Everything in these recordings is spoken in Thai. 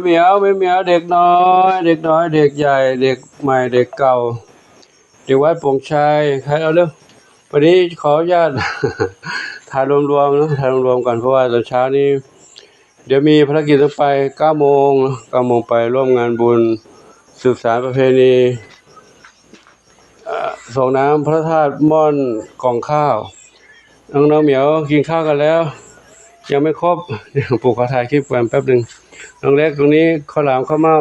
เหมียวไม่เหมียวเด็กน้อยเด็กน้อยเด็กใหญ่เด็กใหม่เด็กเก่าเด็กวัดโป่งชัยใครเอาเรื่องวันนี้ขออนุญาต ถ่ายรวมๆนะถ่ายรวมๆก่อนเพราะว่าตอนเช้านี้เดี๋ยวมีภารกิจต้องไป9 โมงไปร่วมงานบุญสืบสานประเพณีส่งน้ำพระธาตุม่อนกองข้าวน้องเหมียวกินข้าวกันแล้วยังไม่ครบปู่ขอถ่ายคลิปกันแป๊บหนึ่งน้องเล็กตรงนี้ข้าวหลามข้าวเม่า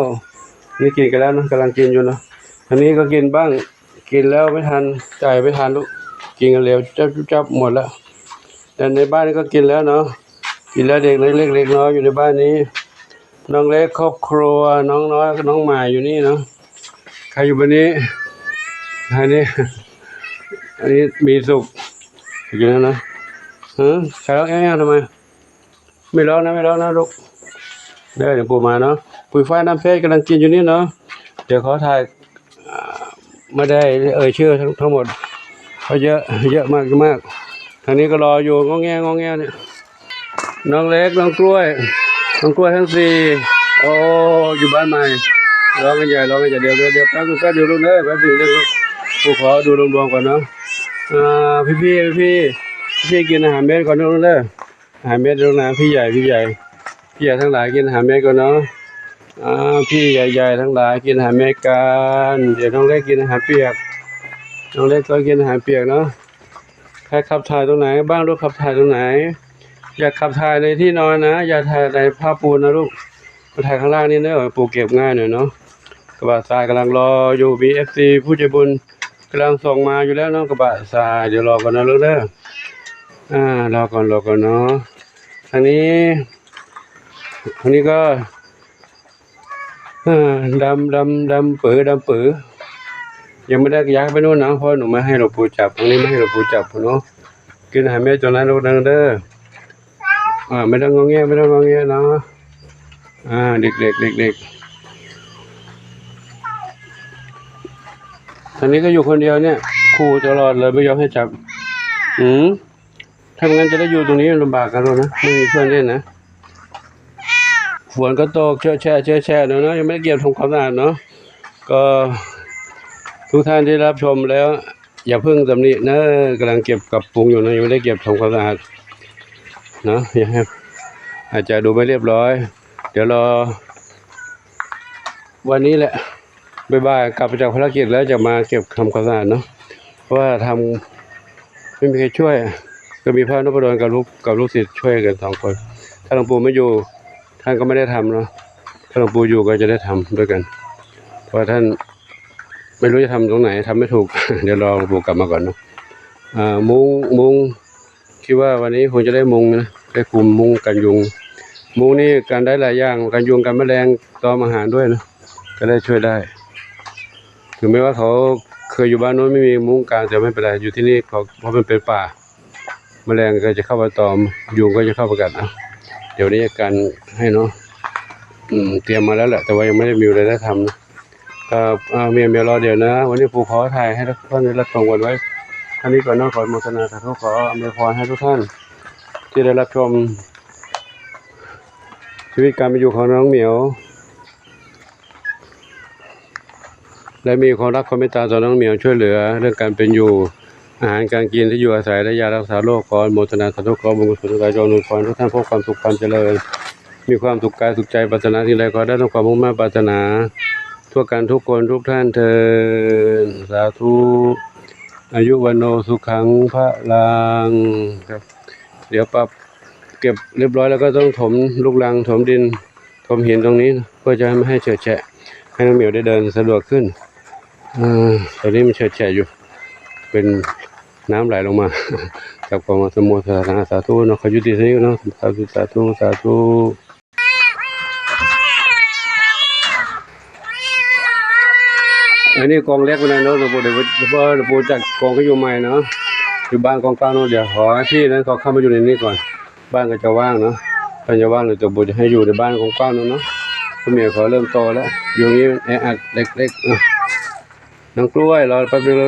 นี่กินกันแล้วนะกำลังกินอยู่นะอันนี้ก็กินบ้างกินแล้วไม่ทันจ่ายไม่ทันลูกกินกันเร็วจับหมดแล้วแต่ในบ้านนี้ก็กินแล้วเนาะกินแล้วเด็กเล็กเล็กน้อยอยู่ในบ้านนี้น้องเล็กครอบครัวน้องน้อยน้องใหม่อยู่นี่เนาะใครอยู่บนนี้อันนี้มีสุขอยู่นะใครร้องแง่ทำไมไม่ร้องนะลูกเดี๋ยวปู่มาเนาะปุ๋ยฝ้ายน้ำเพชรกำลังกินอยู่นี่เนาะเดี๋ยวขอถ่ายไม่ได้ชื่อทั้งหมดเขาเยอะมากทางนี้ก็รออยู่งอแงเนี่ยน้องเล็กน้องกล้วยทั้งสี่โอ้อยู่บ้านใหม่ร้องกันใหญ่เดี๋ยวแป๊บเดียวลูกเนยแป๊บนึงเดี๋ยวปู่ขอดูรวมๆก่อนเนาะพี่กินอาหารเม็ดก่อนลูกเนยอาหารเม็ดลูกนะพี่ใหญ่ทั้งหลายกินอาหารเม็ดก่อนเนาะพี่ใหญ่ทั้งหลายกินอาหารเม็ดกันเดี๋ยวน้องเล็กกินอาหารเปียกน้องเล็กก็กินอาหารเปียกเนาะใครขับถ่ายตรงไหนบ้างลูกขับถ่ายตรงไหนอย่าขับถ่ายในที่นอนนะอย่าถ่ายในผ้าปูนนะลูกมาถ่ายข้างล่างนี่เนอะปูเก็บง่ายหน่อยเนาะกระบะทรายกำลังรออยู่ BFC ผู้ใจบุญกำลังส่งมาอยู่แล้วเนาะกระบะทรายเดี๋ยวรอก่อนนะลูกเด้อรอก่อนเนาะทางนี้ก็ดำปือยังไม่ได้ย้ายไปโน่นนะเพราะหนูไม่ให้หลวงปู่จับตรงนี้ไม่ให้หลวงปู่จับเนาะกินอาหารเม็ดจนนั้นลูกเด้อไม่ต้องงอแงเนาะเด็กทางนี้ก็อยู่คนเดียวเนี่ยครูตลอดเลยไม่ยอมให้จับถ้างั้นจะได้อยู่ตรงนี้ลำบากกันเลยนะไม่มีเพื่อนเล่นนะฝนก็ตกเชื่อแช่เนาะยังไม่ได้เก็บทำความสะอาดเนาะก็ทุกท่านที่รับชมแล้วอย่าเพิ่งตำหนินะกำลังเก็บกับปรุงอยู่นะยังไม่ได้เก็บทำความสะอาดเนาะอย่าให้อาจจะดูไม่เรียบร้อยเดี๋ยวรอวันนี้แหละบ่ายกลับไปจากภารกิจแล้วจะมาเก็บทำความสะอาดเนาะเพราะว่าทำไม่มีใครช่วยก็มีพระนพดลกับลูกศิษย์ช่วยกัน2 คนถ้าหลวงปู่ไม่อยู่ท่านก็ไม่ได้ทำเนาะถ้าหลวงปู่อยู่ก็จะได้ทำด้วยกันเพราะท่านไม่รู้จะทำตรงไหนทำไม่ถูก เดี๋ยวรอหลวงปู่กลับมาก่อนเนาะมุ้งคิดว่าวันนี้คงจะได้มุ้งนะได้คุมมุ้งกันยุงมุ้งนี่การได้หลายอย่างกันยุงกันแมลงตอมอาหารด้วยนะก็ได้ช่วยได้ถึงแม้ว่าเขาเคยอยู่บ้านโน้นไม่มีมุ้งกางแต่ไม่เป็นไรอยู่ที่นี่เพราะมันเป็นป่าแมลงก็จะเข้ามาตอมยุงก็จะเข้ามากัดนะเดี๋ยวนี้การให้เนาะเตรียมมาแล้วแหละแต่ว่ายังไม่ได้มีอะไรได้ทำนะเมียรอเดี๋ยวนะวันนี้ปู่ขอถ่ายให้ทุกท่านได้รับชมกันไว้ท่านนี้ก่อนน้องขอโมทนาสาธุขออำนวยพรให้ทุกท่านที่ได้รับชมชีวิตการเป็นอยู่ของน้องเหมียวและมีความรักความเมตตาต่อน้องเหมียวช่วยเหลือเรื่องการเป็นอยู่อาหารการกินที่อยู่อาศัยและยารักษาโรคขออนุโมทนาสาธุขอบุญกุศลกายจงอำนวยพรทุกท่านพบความสุขความเจริญมีความสุขกายสุขใจปรารถนาสิ่งใดขอได้ทั้งความมุ่งมั่นปรารถนาทั่วกันทุกคนทุกท่านเถิดสาธุอายุวันโนสุขังพระลังครับเดี๋ยวปรับเก็บเรียบร้อยแล้วก็ต้องถมลูกรังถมดินถมหินตรงนี้เพื่อจะไม่ให้เฉอะแฉะให้น้องเหมียวได้เดินสะดวกขึ้นตอนนี้มันเฉอะแฉะอยู่เป็นน้ำไหลลงมาจากกองสมุทรสาธุเนาะขอยุติที่นี้เนาะสาธุอันนี้กองเล็กไปนะเนาะหลวงปู่เดี๋ยวหลวงปู่จัดกองก็อยู่ใหม่เนาะอยู่บ้านกองกลางเนาะเดี๋ยวขอให้พี่นั้นเขาเข้ามาอยู่ในนี้ก่อนบ้านก็จะว่างเนาะถ้าจะว่างหรือหลวงปู่จะให้อยู่ในบ้านกองกลางเนาะคุณเมียเขาเริ่มโตแล้วอยู่นี้แออัดเล็กๆน้องกล้วยรอแป๊บนึงแล้ว